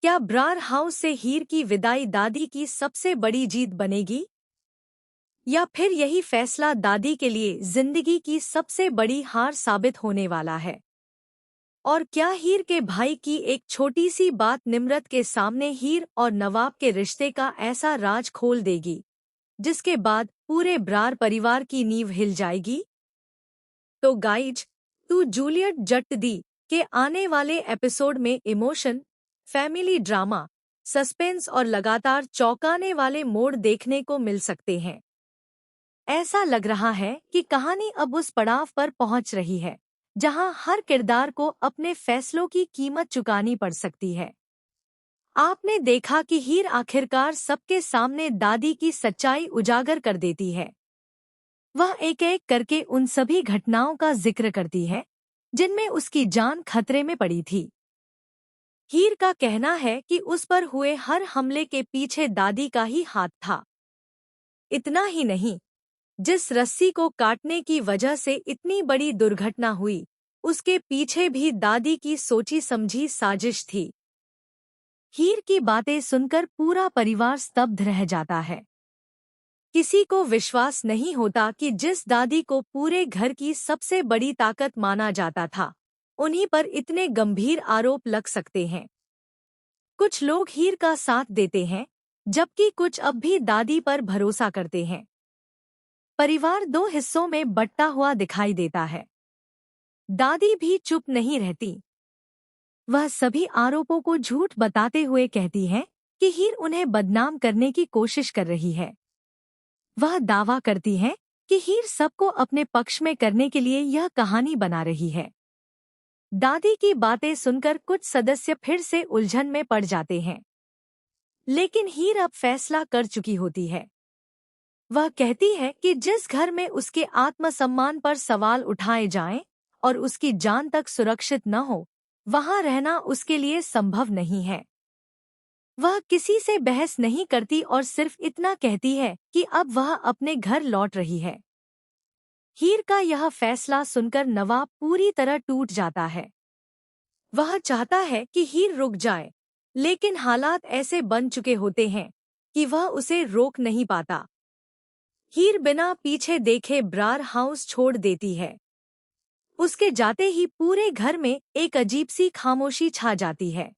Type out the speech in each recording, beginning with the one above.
क्या ब्रार हाउस से हीर की विदाई दादी की सबसे बड़ी जीत बनेगी, या फिर यही फैसला दादी के लिए जिंदगी की सबसे बड़ी हार साबित होने वाला है? और क्या हीर के भाई की एक छोटी सी बात निम्रत के सामने हीर और नवाब के रिश्ते का ऐसा राज खोल देगी जिसके बाद पूरे ब्रार परिवार की नींव हिल जाएगी? तो गाइज, तू जूलियट जट दी के आने वाले एपिसोड में इमोशन, फैमिली ड्रामा, सस्पेंस और लगातार चौंकाने वाले मोड़ देखने को मिल सकते हैं। ऐसा लग रहा है कि कहानी अब उस पड़ाव पर पहुंच रही है जहां हर किरदार को अपने फैसलों की कीमत चुकानी पड़ सकती है। आपने देखा कि हीर आखिरकार सबके सामने दादी की सच्चाई उजागर कर देती है। वह एक एक करके उन सभी घटनाओं का जिक्र करती है जिनमें उसकी जान खतरे में पड़ी थी। हीर का कहना है कि उस पर हुए हर हमले के पीछे दादी का ही हाथ था। इतना ही नहीं, जिस रस्सी को काटने की वजह से इतनी बड़ी दुर्घटना हुई, उसके पीछे भी दादी की सोची समझी साजिश थी। हीर की बातें सुनकर पूरा परिवार स्तब्ध रह जाता है। किसी को विश्वास नहीं होता कि जिस दादी को पूरे घर की सबसे बड़ी ताकत माना जाता था, उन्हीं पर इतने गंभीर आरोप लग सकते हैं। कुछ लोग हीर का साथ देते हैं, जबकि कुछ अब भी दादी पर भरोसा करते हैं। परिवार दो हिस्सों में बंटा हुआ दिखाई देता है। दादी भी चुप नहीं रहती। वह सभी आरोपों को झूठ बताते हुए कहती है कि हीर उन्हें बदनाम करने की कोशिश कर रही है। वह दावा करती है कि हीर सबको अपने पक्ष में करने के लिए यह कहानी बना रही है। दादी की बातें सुनकर कुछ सदस्य फिर से उलझन में पड़ जाते हैं, लेकिन हीर अब फैसला कर चुकी होती है। वह कहती है कि जिस घर में उसके आत्मसम्मान पर सवाल उठाए जाएं और उसकी जान तक सुरक्षित न हो, वहां रहना उसके लिए संभव नहीं है। वह किसी से बहस नहीं करती और सिर्फ इतना कहती है कि अब वह अपने घर लौट रही है। हीर का यह फैसला सुनकर नवाब पूरी तरह टूट जाता है। वह चाहता है कि हीर रुक जाए, लेकिन हालात ऐसे बन चुके होते हैं कि वह उसे रोक नहीं पाता। हीर बिना पीछे देखे ब्रार हाउस छोड़ देती है। उसके जाते ही पूरे घर में एक अजीब सी खामोशी छा जाती है।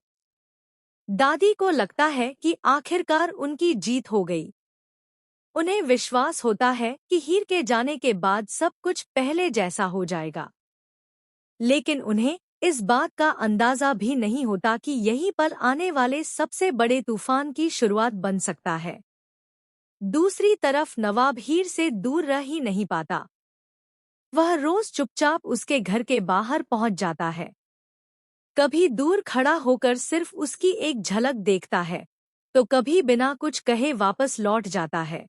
दादी को लगता है कि आखिरकार उनकी जीत हो गई। उन्हें विश्वास होता है कि हीर के जाने के बाद सब कुछ पहले जैसा हो जाएगा, लेकिन उन्हें इस बात का अंदाजा भी नहीं होता कि यही पल आने वाले सबसे बड़े तूफान की शुरुआत बन सकता है। दूसरी तरफ नवाब हीर से दूर रह ही नहीं पाता। वह रोज चुपचाप उसके घर के बाहर पहुंच जाता है। कभी दूर खड़ा होकर सिर्फ उसकी एक झलक देखता है, तो कभी बिना कुछ कहे वापस लौट जाता है।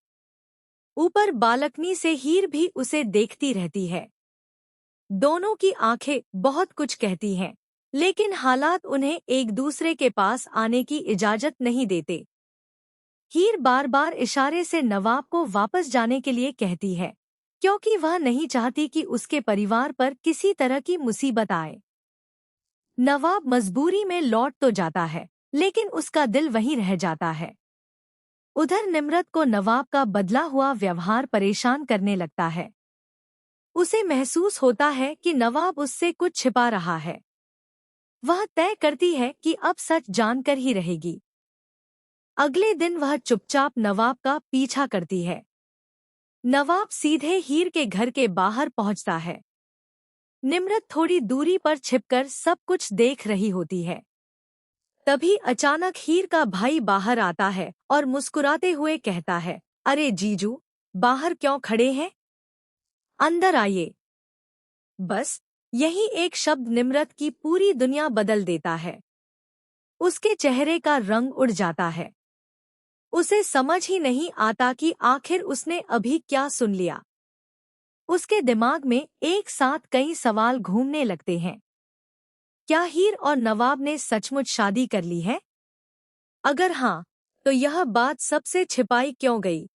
ऊपर बालकनी से हीर भी उसे देखती रहती है। दोनों की आंखें बहुत कुछ कहती हैं, लेकिन हालात उन्हें एक दूसरे के पास आने की इजाजत नहीं देते। हीर बार बार इशारे से नवाब को वापस जाने के लिए कहती है, क्योंकि वह नहीं चाहती कि उसके परिवार पर किसी तरह की मुसीबत आए। नवाब मजबूरी में लौट तो जाता है, लेकिन उसका दिल वहीं रह जाता है। उधर निम्रत को नवाब का बदला हुआ व्यवहार परेशान करने लगता है। उसे महसूस होता है कि नवाब उससे कुछ छिपा रहा है। वह तय करती है कि अब सच जानकर ही रहेगी। अगले दिन वह चुपचाप नवाब का पीछा करती है। नवाब सीधे हीर के घर के बाहर पहुंचता है। निम्रत थोड़ी दूरी पर छिपकर सब कुछ देख रही होती है। तभी अचानक हीर का भाई बाहर आता है और मुस्कुराते हुए कहता है, अरे जीजू, बाहर क्यों खड़े हैं? अंदर आइए। बस यही एक शब्द निम्रत की पूरी दुनिया बदल देता है। उसके चेहरे का रंग उड़ जाता है। उसे समझ ही नहीं आता कि आखिर उसने अभी क्या सुन लिया। उसके दिमाग में एक साथ कई सवाल घूमने लगते हैं। क्या हीर और नवाब ने सचमुच शादी कर ली है? अगर हाँ, तो यह बात सबसे छिपाई क्यों गई?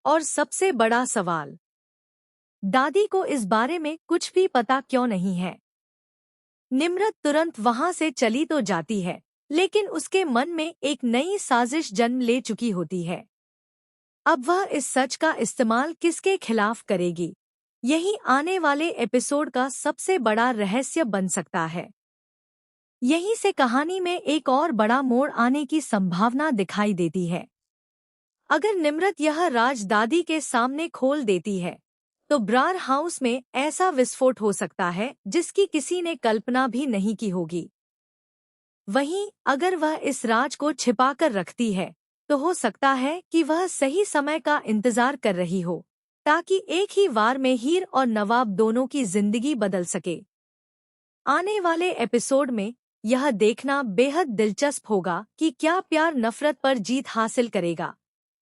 और सबसे बड़ा सवाल, दादी को इस बारे में कुछ भी पता क्यों नहीं है? निम्रत तुरंत वहां से चली तो जाती है, लेकिन उसके मन में एक नई साजिश जन्म ले चुकी होती है। अब वह इस सच का इस्तेमाल किसके खिलाफ करेगी? यही आने वाले एपिसोड का सबसे बड़ा रहस्य बन सकता है। यहीं से कहानी में एक और बड़ा मोड़ आने की संभावना दिखाई देती है। अगर निम्रत यह राज दादी के सामने खोल देती है, तो ब्रार हाउस में ऐसा विस्फोट हो सकता है जिसकी किसी ने कल्पना भी नहीं की होगी। वहीं अगर वह इस राज को छिपाकर रखती है, तो हो सकता है कि वह सही समय का इंतजार कर रही हो, ताकि एक ही वार में हीर और नवाब दोनों की जिंदगी बदल सके। आने वाले एपिसोड में यह देखना बेहद दिलचस्प होगा कि क्या प्यार नफरत पर जीत हासिल करेगा,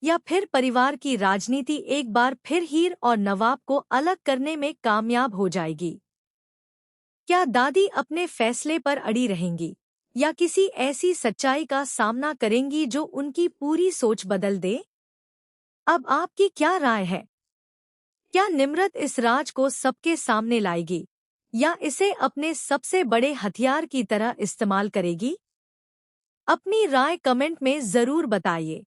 या फिर परिवार की राजनीति एक बार फिर हीर और नवाब को अलग करने में कामयाब हो जाएगी। क्या दादी अपने फैसले पर अड़ी रहेंगी, या किसी ऐसी सच्चाई का सामना करेंगी जो उनकी पूरी सोच बदल दे? अब आपकी क्या राय है? क्या निम्रत इस राज को सबके सामने लाएगी, या इसे अपने सबसे बड़े हथियार की तरह इस्तेमाल करेगी? अपनी राय कमेंट में जरूर बताइए।